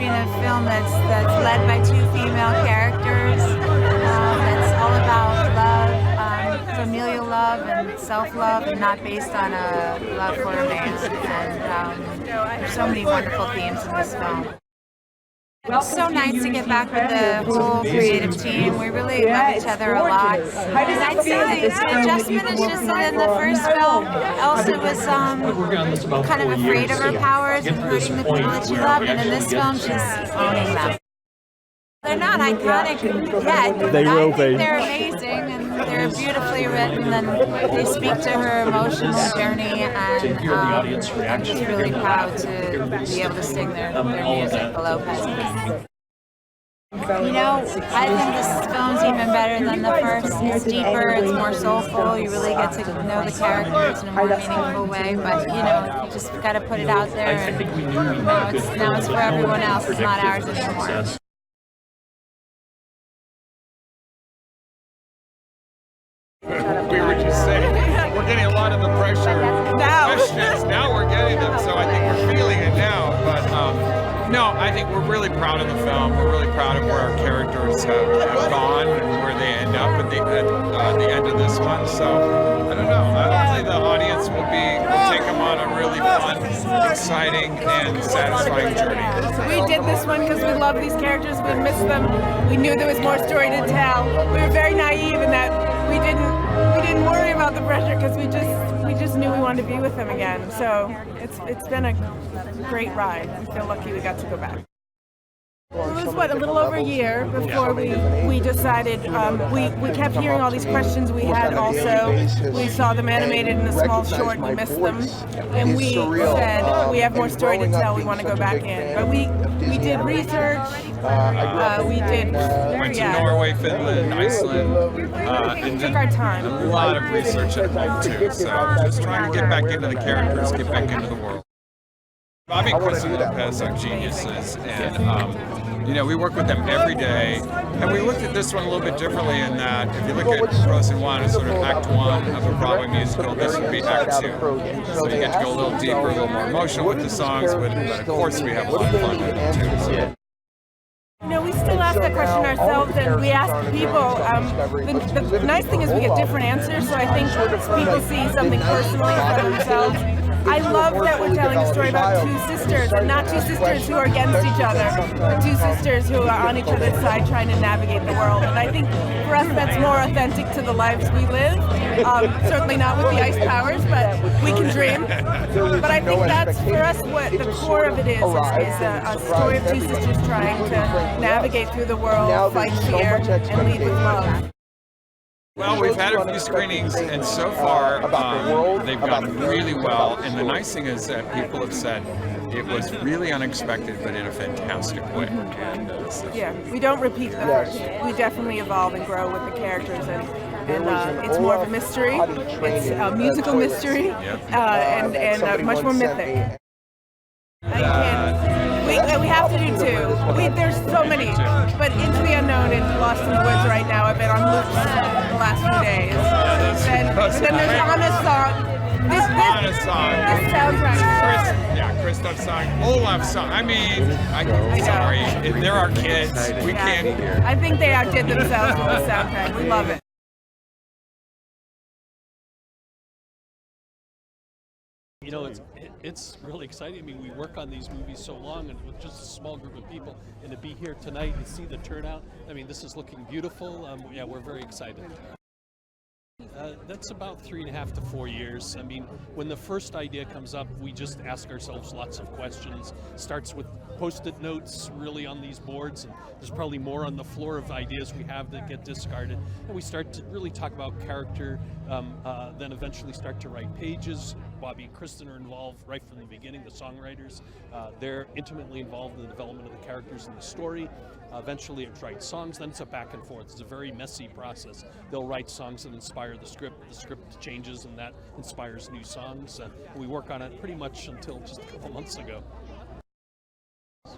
in a film that's led by two female characters. That's all about love, familial love and self-love, and not based on a love for a man. And there's so many wonderful themes in this film. It's so nice to get back with the whole creative team. We really love each other a lot. And I'd say the adjustment is just that in the first film, Elsa was kind of afraid of her powers and hurting the people that she loved, and in this film, she's owning them. They're not iconic yet, but I think they're amazing, and they're beautifully written, and they speak to her emotional journey, and I'm just really proud to be able to sing their music, the Lopez's. You know, I think this film's even better than the first. It's deeper, it's more soulful, you really get to know the characters in a more meaningful way, but you know, you just gotta put it out there, and now it's for everyone else, it's not ours anymore. We were just saying, we're getting a lot of the pressure questions. Now we're getting them, so I think we're feeling it now. But no, I think we're really proud of the film. We're really proud of where our characters have gone and where they end up at the end of this one. So I don't know. Hopefully the audience will take them on a really fun, exciting, and satisfying journey. We did this one because we love these characters. We miss them. We knew there was more story to tell. We were very naive in that we didn't worry about the pressure because we just knew we wanted to be with them again. So it's been a great ride. We feel lucky we got to go back. It was a little over a year before we decided. We kept hearing all these questions we had. Also, we saw them animated in a small short. We missed them, and we said we have more story to tell. We want to go back in, but we did research. We went to Norway, Finland, Iceland, and took our time. A lot of research at home too. So just trying to get back into the characters, get back into the world. Bobby and Kristen Lopez are geniuses, and you know, we work with them every day, and we looked at this one a little bit differently in that if you look at Frozen 1 as sort of Act 1 of a Broadway musical, this would be Act 2. So you get to go a little deeper, a little more emotional with the songs, but of course we have a lot of fun with it too. So. You know, we still ask that question ourselves, and we ask people. The nice thing is we get different answers, so I think people see something personally for themselves. I love that we're telling a story about two sisters, and not two sisters who are against each other, but two sisters who are on each other's side trying to navigate the world. And I think for us that's more authentic to the lives we live. Certainly not with the ice powers, but we can dream. But I think that's for us what the core of it is a story of two sisters trying to navigate through the world, fight fear, and lead with love. Well, we've had a few screenings, and so far they've gone really well. And the nice thing is that people have said it was really unexpected, but in a fantastic way. And, yeah, we don't repeat the first. We definitely evolve and grow with the characters, and it's more of a mystery. It's a musical mystery, and much more mythic. We have to do two. There's so many, but Into the Unknown and Lost in the Woods right now. I've been on loops the last few days. Then there's Anna's song. This soundtrack. Kristoff's song, Olaf's song. I mean, I'm sorry, they're our kids. We can't. I think they outdid themselves with the soundtrack. We love it. You know, it's really exciting. I mean, we work on these movies so long and with just a small group of people, and to be here tonight and see the turnout, I mean, this is looking beautiful. Yeah, we're very excited. That's about 3.5 to 4 years. I mean, when the first idea comes up, we just ask ourselves lots of questions. Starts with post-it notes really on these boards, and there's probably more on the floor of ideas we have that get discarded. And we start to really talk about character, then eventually start to write pages. Bobby and Kristen are involved right from the beginning, the songwriters. They're intimately involved in the development of the characters and the story. Eventually it writes songs, then it's a back and forth. It's a very messy process. They'll write songs that inspire the script changes, and that inspires new songs. And we work on it pretty much until just a couple months ago.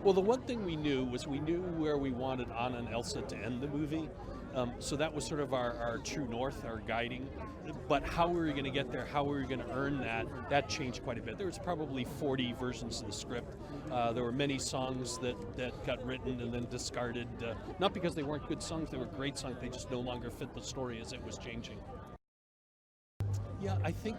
Well, the one thing we knew was we knew where we wanted Anna and Elsa to end the movie. So that was sort of our true north, our guiding. But how we were going to get there, how we were going to earn that changed quite a bit. There was probably 40 versions of the script. There were many songs that got written and then discarded, not because they weren't good songs, they were great songs, they just no longer fit the story as it was changing. Yeah, I think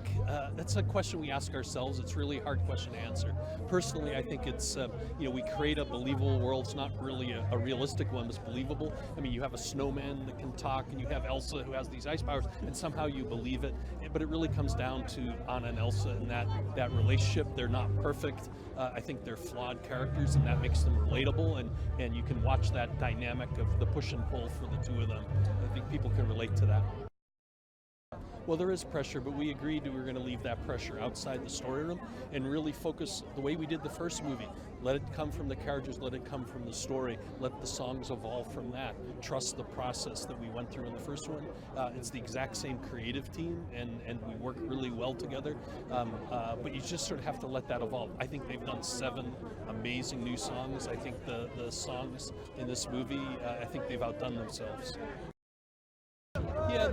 that's a question we ask ourselves. It's really a hard question to answer. Personally, I think it's, we create a believable world. It's not really a realistic one that's believable. I mean, you have a snowman that can talk, and you have Elsa who has these ice powers, and somehow you believe it. But it really comes down to Anna and Elsa and that relationship. They're not perfect. I think they're flawed characters, and that makes them relatable, and you can watch that dynamic of the push and pull for the two of them. I think people can relate to that. Well, there is pressure, but we agreed we were going to leave that pressure outside the story room and really focus the way we did the first movie. Let it come from the characters, let it come from the story, let the songs evolve from that. Trust the process that we went through in the first one. It's the exact same creative team, and we work really well together, but you just sort of have to let that evolve. I think they've done 7 amazing new songs. I think the songs in this movie, I think they've outdone themselves. Yeah,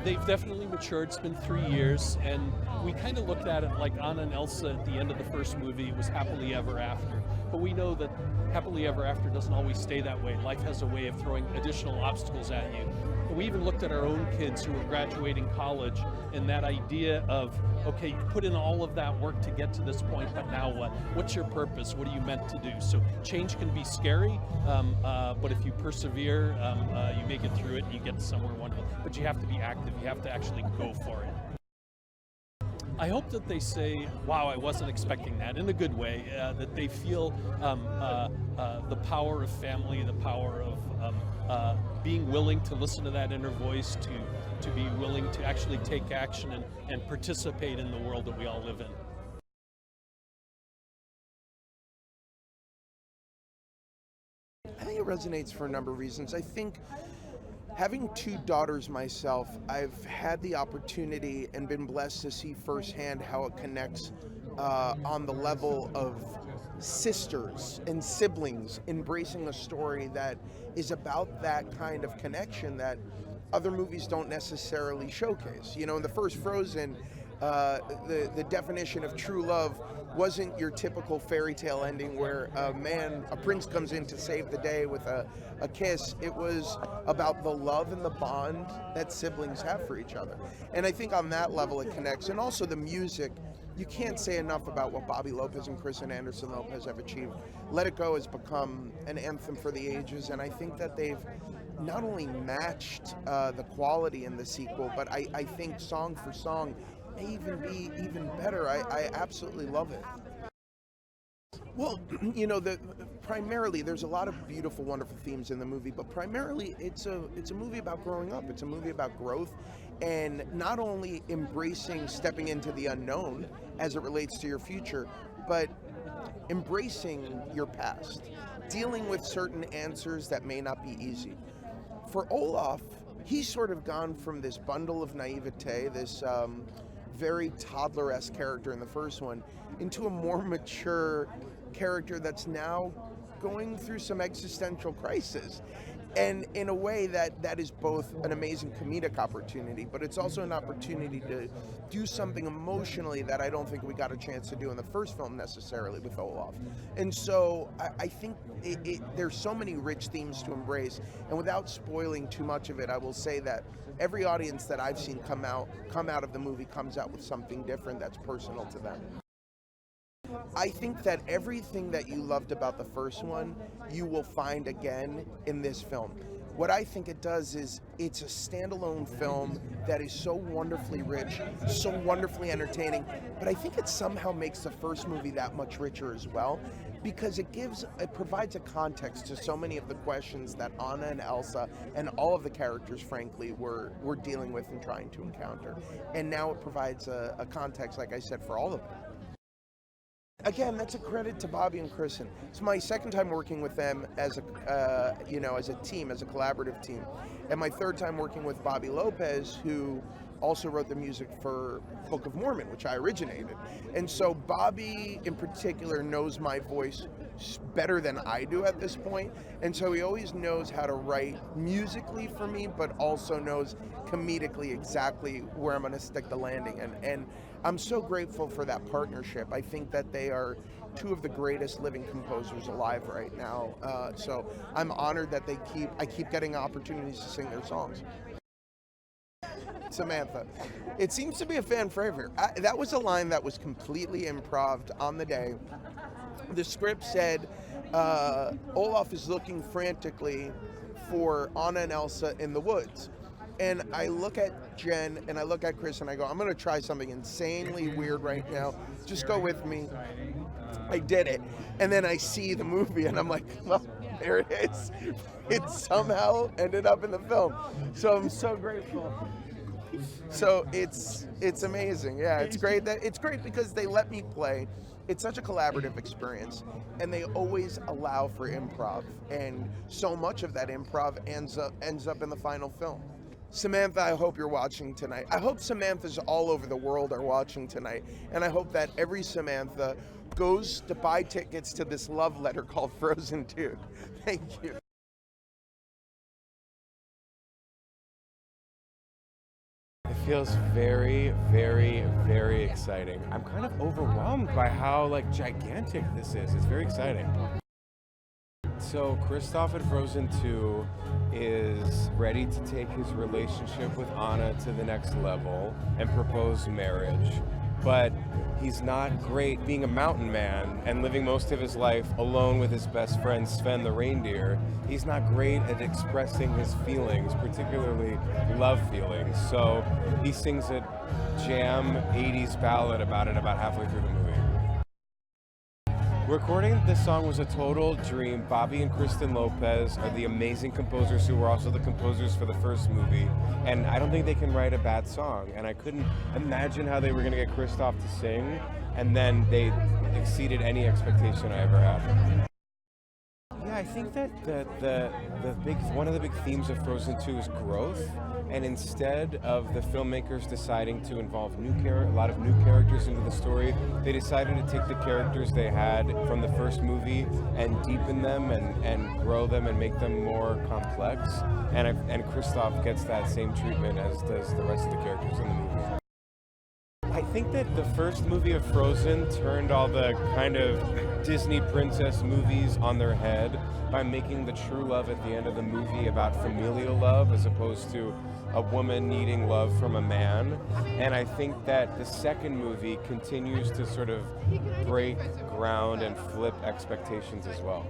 they've definitely matured. It's been 3 years, and we kind of looked at it like Anna and Elsa at the end of the first movie was happily ever after. But we know that happily ever after doesn't always stay that way. Life has a way of throwing additional obstacles at you. But we even looked at our own kids who were graduating college, and that idea of, okay, you put in all of that work to get to this point, but now what? What's your purpose? What are you meant to do? So change can be scary, but if you persevere, you make it through it, and you get somewhere wonderful. But you have to be active. You have to actually go for it. I hope that they say, wow, I wasn't expecting that, in a good way, that they feel the power of family, the power of being willing to listen to that inner voice, to be willing to actually take action and participate in the world that we all live in. I think it resonates for a number of reasons. I think having 2 daughters myself, I've had the opportunity and been blessed to see firsthand how it connects on the level of sisters and siblings embracing a story that is about that kind of connection that other movies don't necessarily showcase. You know, in the first Frozen, the definition of true love wasn't your typical fairy tale ending where a prince comes in to save the day with a kiss. It was about the love and the bond that siblings have for each other. And I think on that level it connects. And also the music, you can't say enough about what Bobby Lopez and Kristen Anderson-Lopez have achieved. Let It Go has become an anthem for the ages, and I think that they've not only matched the quality in the sequel, but I think song for song may even be even better. I absolutely love it. Well, you know, primarily there's a lot of beautiful, wonderful themes in the movie, but primarily it's a movie about growing up. It's a movie about growth, and not only embracing stepping into the unknown as it relates to your future, but embracing your past, dealing with certain answers that may not be easy. For Olaf, he's sort of gone from this bundle of naivete, this very toddler-esque character in the first one, into a more mature character that's now going through some existential crisis. And in a way that is both an amazing comedic opportunity, but it's also an opportunity to do something emotionally that I don't think we got a chance to do in the first film necessarily with Olaf. And so I think there's so many rich themes to embrace, and without spoiling too much of it, I will say that every audience that I've seen come out of the movie comes out with something different that's personal to them. I think that everything that you loved about the first one, you will find again in this film. What I think it does is it's a standalone film that is so wonderfully rich, so wonderfully entertaining, but I think it somehow makes the first movie that much richer as well, because it provides a context to so many of the questions that Anna and Elsa and all of the characters, frankly, were dealing with and trying to encounter. And now it provides a context, like I said, for all of them. Again, that's a credit to Bobby and Kristen. It's my second time working with them as a team, as a collaborative team, and my third time working with Bobby Lopez, who also wrote the music for Book of Mormon, which I originated. And so Bobby, in particular, knows my voice better than I do at this point, and so he always knows how to write musically for me, but also knows comedically exactly where I'm going to stick the landing. And I'm so grateful for that partnership. I think that they are two of the greatest living composers alive right now. So I'm honored that I keep getting opportunities to sing their songs. Samantha. It seems to be a fan favorite. That was a line that was completely improv on the day. The script said Olaf is looking frantically for Anna and Elsa in the woods. And I look at Jen and I look at Chris and I go, I'm going to try something insanely weird right now. Just go with me. I did it. And then I see the movie and I'm like, well, there it is. It somehow ended up in the film. So I'm so grateful. So it's amazing. Yeah, it's great because they let me play. It's such a collaborative experience, and they always allow for improv, and so much of that improv ends up in the final film. Samantha, I hope you're watching tonight. I hope Samanthas all over the world are watching tonight, and I hope that every Samantha goes to buy tickets to this love letter called Frozen 2. Thank you. It feels very, very, very exciting. I'm kind of overwhelmed by how gigantic this is. It's very exciting. So Kristoff in Frozen 2 is ready to take his relationship with Anna to the next level and propose marriage. But he's not great being a mountain man and living most of his life alone with his best friend Sven the reindeer. He's not great at expressing his feelings, particularly love feelings. So he sings a jam 80s ballad about it about halfway through the movie. Recording this song was a total dream. Bobby and Kristen Lopez are the amazing composers who were also the composers for the first movie, and I don't think they can write a bad song, and I couldn't imagine how they were going to get Kristoff to sing, and then they exceeded any expectation I ever had. Yeah, I think that one of the big themes of Frozen 2 is growth, and instead of the filmmakers deciding to involve a lot of new characters into the story, they decided to take the characters they had from the first movie and deepen them and grow them and make them more complex. And Kristoff gets that same treatment as does the rest of the characters in the movie. I think that the first movie of Frozen turned all the kind of Disney princess movies on their head by making the true love at the end of the movie about familial love as opposed to a woman needing love from a man. And I think that the second movie continues to sort of break ground and flip expectations as well.